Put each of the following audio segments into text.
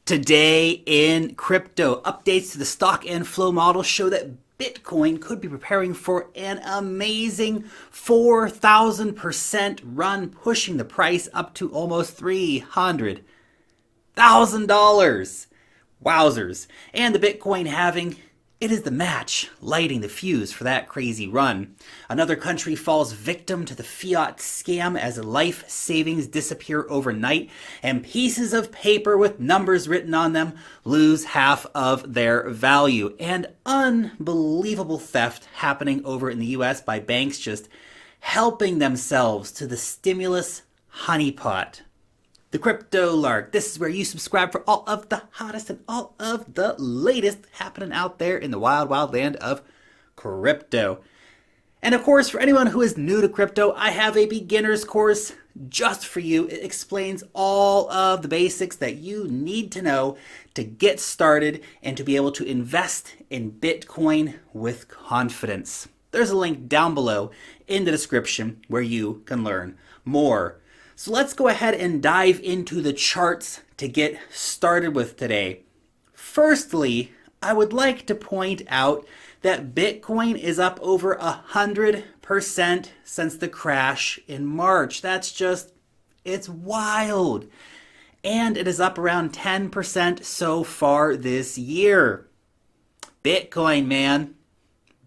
Today in crypto, updates to the stock and flow model show that Bitcoin could be preparing for an amazing 4,000% run, pushing the price up to almost $300,000. Wowzers. And the Bitcoin halving, it is the match lighting the fuse for that crazy run. Another country falls victim to the fiat scam as life savings disappear overnight and pieces of paper with numbers written on them lose half of their value. And unbelievable theft happening over in the US by banks just helping themselves to the stimulus honeypot. The Crypto Lark. This is where you subscribe for all of the hottest and all of the latest happening out there in the wild, wild land of crypto. And of course, for anyone who is new to crypto, I have a beginner's course just for you. It explains all of the basics that you need to know to get started and to be able to invest in Bitcoin with confidence. There's a link down below in the description where you can learn more. So let's go ahead and dive into the charts to get started with today. Firstly, I would like to point out that Bitcoin is up over 100% since the crash in March. It's wild. And it is up around 10% so far this year. Bitcoin, man.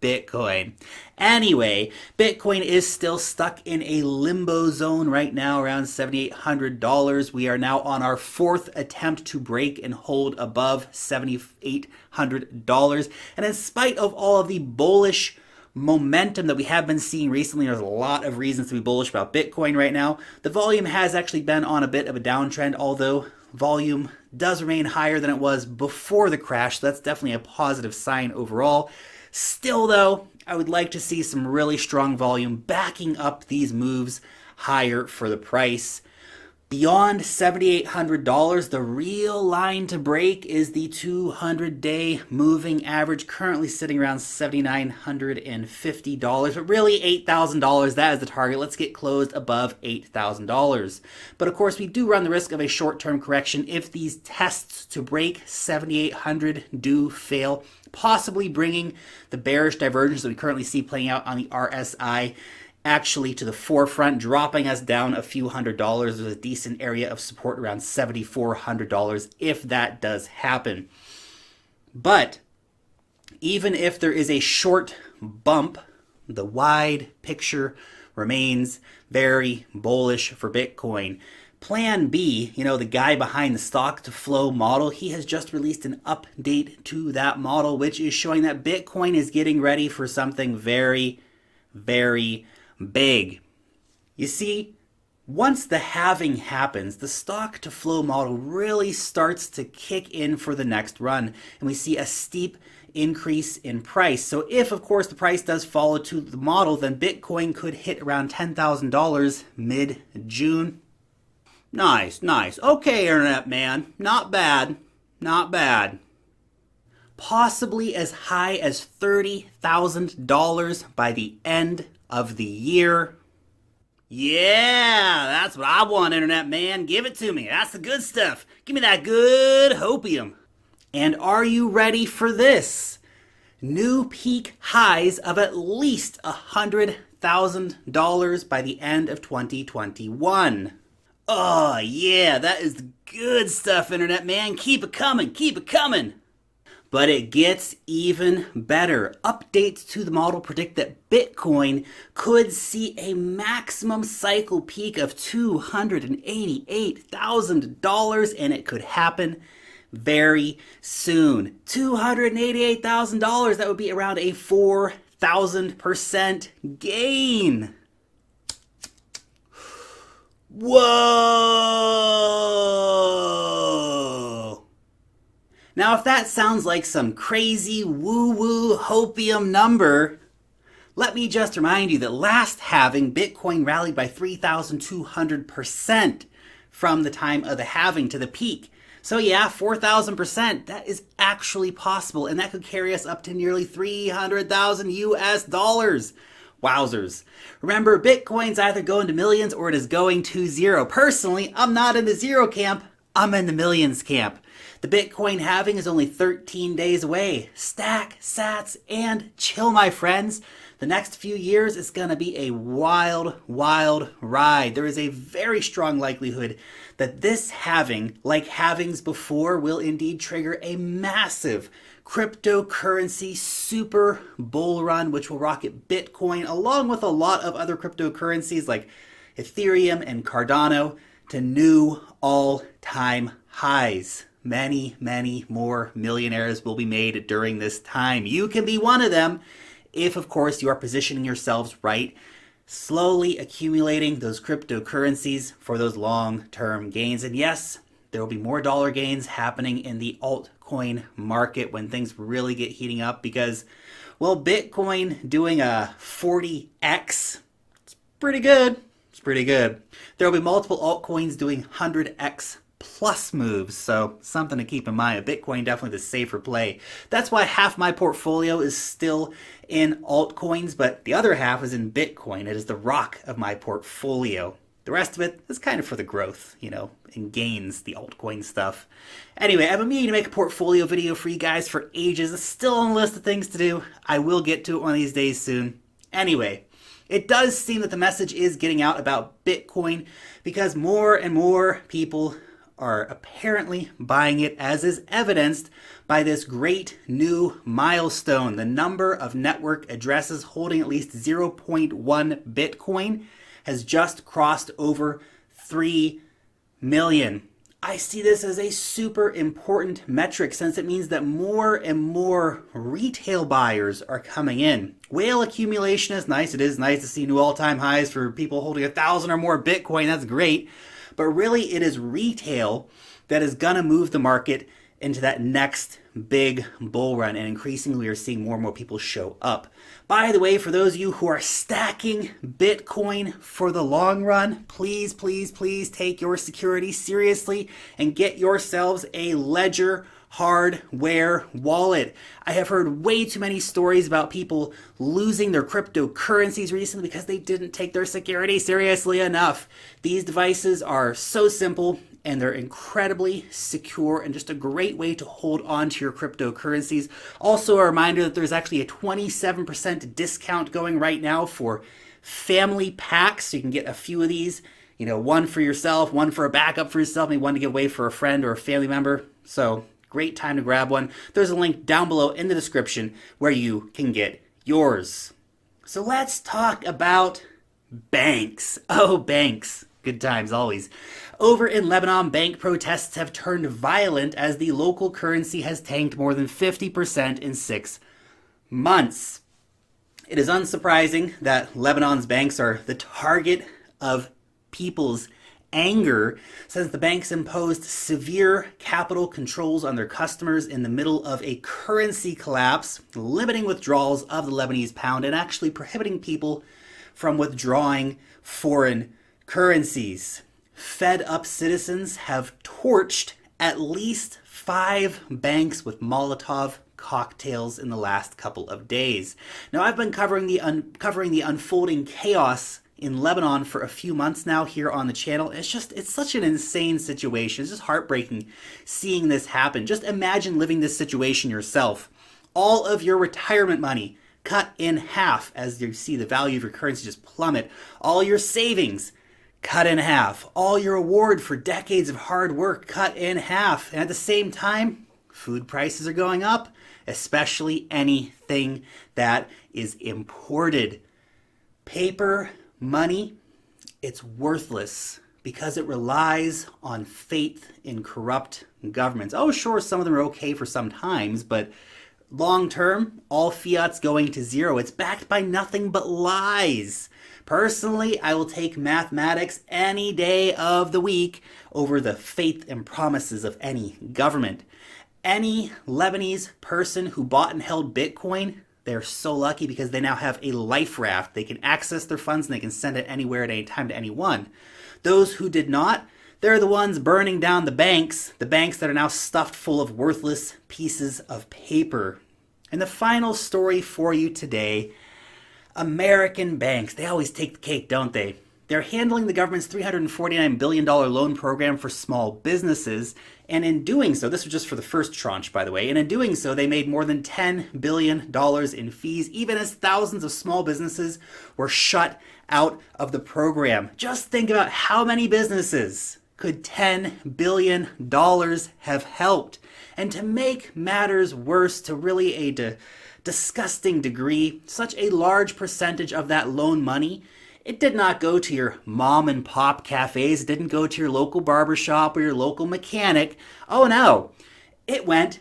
Bitcoin. Anyway, Bitcoin is still stuck in a limbo zone right now around $7,800. We are now on our fourth attempt to break and hold above $7,800. And in spite of all of the bullish momentum that we have been seeing recently, there's a lot of reasons to be bullish about Bitcoin right now. The volume has actually been on a bit of a downtrend, although volume does remain higher than it was before the crash. So that's definitely a positive sign overall. Still, though, I would like to see some really strong volume backing up these moves higher for the price. Beyond $7,800, the real line to break is the 200-day moving average, currently sitting around $7,950. But really, $8,000, that is the target. Let's get closed above $8,000. But of course, we do run the risk of a short-term correction if these tests to break 7,800 do fail, possibly bringing the bearish divergence that we currently see playing out on the RSI actually to the forefront, dropping us down a few $100s. There's a decent area of support around $7,400 if that does happen. But even if there is a short bump, the wide picture remains very bullish for Bitcoin. Plan B, the guy behind the stock to flow model, he has just released an update to that model, which is showing that Bitcoin is getting ready for something very, very big. You see, once the halving happens, the stock to flow model really starts to kick in for the next run, and we see a steep increase in price. So if, of course, the price does follow to the model, then Bitcoin could hit around $10,000 mid-June. Nice. Okay, Internet Man. Not bad. Possibly as high as $30,000 by the end of the year. Yeah, that's what I want, Internet Man. Give it to me. That's the good stuff. Give me that good hopium. And are you ready for this? New peak highs of at least $100,000 by the end of 2021. Oh, yeah, that is the good stuff, Internet Man. Keep it coming. But it gets even better. Updates to the model predict that Bitcoin could see a maximum cycle peak of $288,000, and it could happen very soon. $288,000, that would be around a 4,000% gain. Whoa! Now, if that sounds like some crazy woo-woo hopium number, let me just remind you that last halving, Bitcoin rallied by 3,200% from the time of the halving to the peak. So yeah, 4,000%, that is actually possible, and that could carry us up to nearly 300,000 US dollars. Wowzers. Remember, Bitcoin's either going to millions or it is going to zero. Personally, I'm not in the zero camp. I'm in the millions camp. The Bitcoin halving is only 13 days away. Stack, sats, and chill, my friends. The next few years is going to be a wild, wild ride. There is a very strong likelihood that this halving, like halvings before, will indeed trigger a massive cryptocurrency super bull run, which will rocket Bitcoin along with a lot of other cryptocurrencies like Ethereum and Cardano to new all-time highs. Many, many more millionaires will be made during this time. You can be one of them if, of course, you are positioning yourselves right, slowly accumulating those cryptocurrencies for those long-term gains. And yes, there will be more dollar gains happening in the altcoin market when things really get heating up because, well, Bitcoin doing a 40x, it's pretty good. It's pretty good. There will be multiple altcoins doing 100x plus moves, so something to keep in mind. Bitcoin definitely the safer play. That's why half my portfolio is still in altcoins, but the other half is in Bitcoin. It is the rock of my portfolio. The rest of it is kind of for the growth, and gains, the altcoin stuff. Anyway, I've been meaning to make a portfolio video for you guys for ages. It's still on the list of things to do. I will get to it one of these days soon. Anyway, it does seem that the message is getting out about Bitcoin because more and more people are apparently buying it, as is evidenced by this great new milestone. The number of network addresses holding at least 0.1 Bitcoin has just crossed over 3 million. I see this as a super important metric since it means that more and more retail buyers are coming in. Whale accumulation is nice. It is nice to see new all-time highs for people holding 1,000 or more Bitcoin. That's great. But really, it is retail that is going to move the market into that next big bull run. And increasingly, we are seeing more and more people show up. By the way, for those of you who are stacking Bitcoin for the long run, please, please, please take your security seriously and get yourselves a Ledger hardware wallet. I have heard way too many stories about people losing their cryptocurrencies recently because they didn't take their security seriously enough. These devices are so simple and they're incredibly secure and just a great way to hold on to your cryptocurrencies. Also a reminder that there's actually a 27% discount going right now for family packs. So you can get a few of these, one for yourself, one for a backup for yourself, maybe one to give away for a friend or a family member. So great time to grab one. There's a link down below in the description where you can get yours. So let's talk about banks. Oh, banks. Good times always. Over in Lebanon, bank protests have turned violent as the local currency has tanked more than 50% in 6 months. It is unsurprising that Lebanon's banks are the target of people's anger since the banks imposed severe capital controls on their customers in the middle of a currency collapse, limiting withdrawals of the Lebanese pound and actually prohibiting people from withdrawing foreign currencies. Fed up citizens have torched at least 5 banks with Molotov cocktails in the last couple of days. Now, I've been covering the unfolding chaos in Lebanon for a few months now here on the channel. It's such an insane situation. It's just heartbreaking seeing this happen. Just imagine living this situation yourself. All of your retirement money cut in half as you see the value of your currency just plummet. All your savings cut in half. All your reward for decades of hard work cut in half. And at the same time, food prices are going up, especially anything that is imported. Paper money, it's worthless because it relies on faith in corrupt governments. Oh, sure, some of them are okay for some times, but long term, all fiat's going to zero. It's backed by nothing but lies. Personally, I will take mathematics any day of the week over the faith and promises of any government. Any Lebanese person who bought and held Bitcoin, they're so lucky because they now have a life raft. They can access their funds and they can send it anywhere at any time to anyone. Those who did not, they're the ones burning down the banks that are now stuffed full of worthless pieces of paper. And the final story for you today, American banks. They always take the cake, don't they? They're handling the government's $349 billion loan program for small businesses. And in doing so, this was just for the first tranche, by the way, and in doing so, they made more than $10 billion in fees, even as thousands of small businesses were shut out of the program. Just think about how many businesses could $10 billion have helped. And to make matters worse, to really a disgusting degree, such a large percentage of that loan money, it did not go to your mom and pop cafes. It didn't go to your local barbershop or your local mechanic. Oh no, it went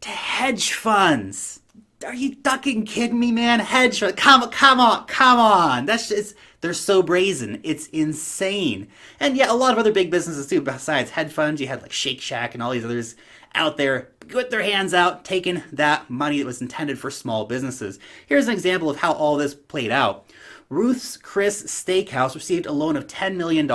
to hedge funds. Are you fucking kidding me, man? Hedge funds, come on. That's just, they're so brazen. It's insane. And yeah, a lot of other big businesses too, besides hedge funds. You had like Shake Shack and all these others out there with their hands out, taking that money that was intended for small businesses. Here's an example of how all this played out. Ruth's Chris Steakhouse received a loan of $10 million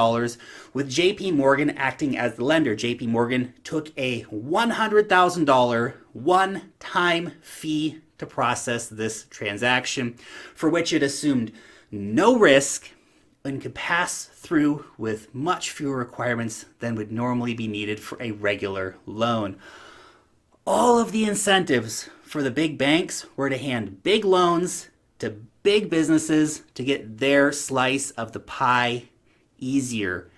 with JP Morgan acting as the lender. JP Morgan took a $100,000 one-time fee to process this transaction, for which it assumed no risk and could pass through with much fewer requirements than would normally be needed for a regular loan. All of the incentives for the big banks were to hand big loans to big businesses to get their slice of the pie easier.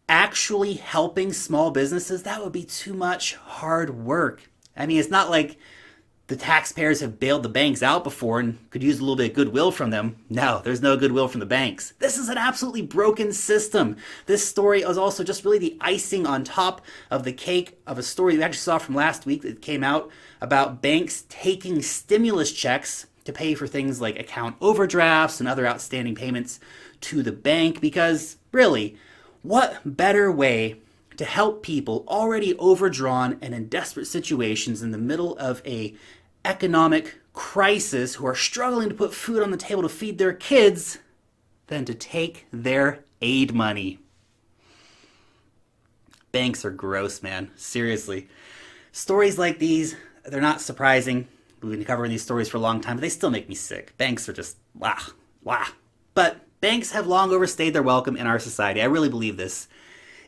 Actually helping small businesses, that would be too much hard work. I mean, it's not like the taxpayers have bailed the banks out before and could use a little bit of goodwill from them. No, there's no goodwill from the banks. This is an absolutely broken system. This story is also just really the icing on top of the cake of a story we actually saw from last week that came out about banks taking stimulus checks to pay for things like account overdrafts and other outstanding payments to the bank, because really, what better way to help people already overdrawn and in desperate situations in the middle of a economic crisis who are struggling to put food on the table to feed their kids than to take their aid money? Banks are gross, man. Seriously. Stories like these, they're not surprising. We've been covering these stories for a long time, but they still make me sick. Banks are just, wah. But banks have long overstayed their welcome in our society. I really believe this.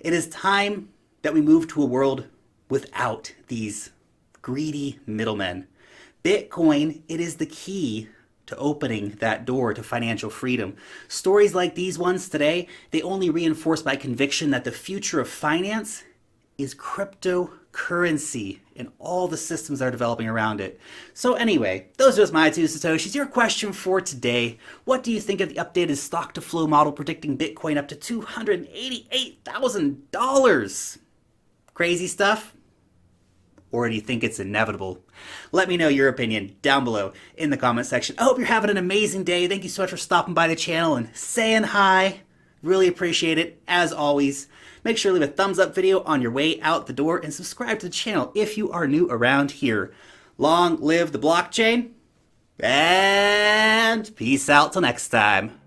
It is time that we move to a world without these greedy middlemen. Bitcoin, it is the key to opening that door to financial freedom. Stories like these ones today, they only reinforce my conviction that the future of finance is cryptocurrency and all the systems that are developing around it. So anyway, those are just my 2 Satoshis. Your question for today: what do you think of the updated stock to flow model predicting Bitcoin up to $288,000? Crazy stuff? Or do you think it's inevitable? Let me know your opinion down below in the comment section. I hope you're having an amazing day. Thank you so much for stopping by the channel and saying hi. Really appreciate it, as always. Make sure to leave a thumbs up video on your way out the door and subscribe to the channel if you are new around here. Long live the blockchain, and peace out till next time.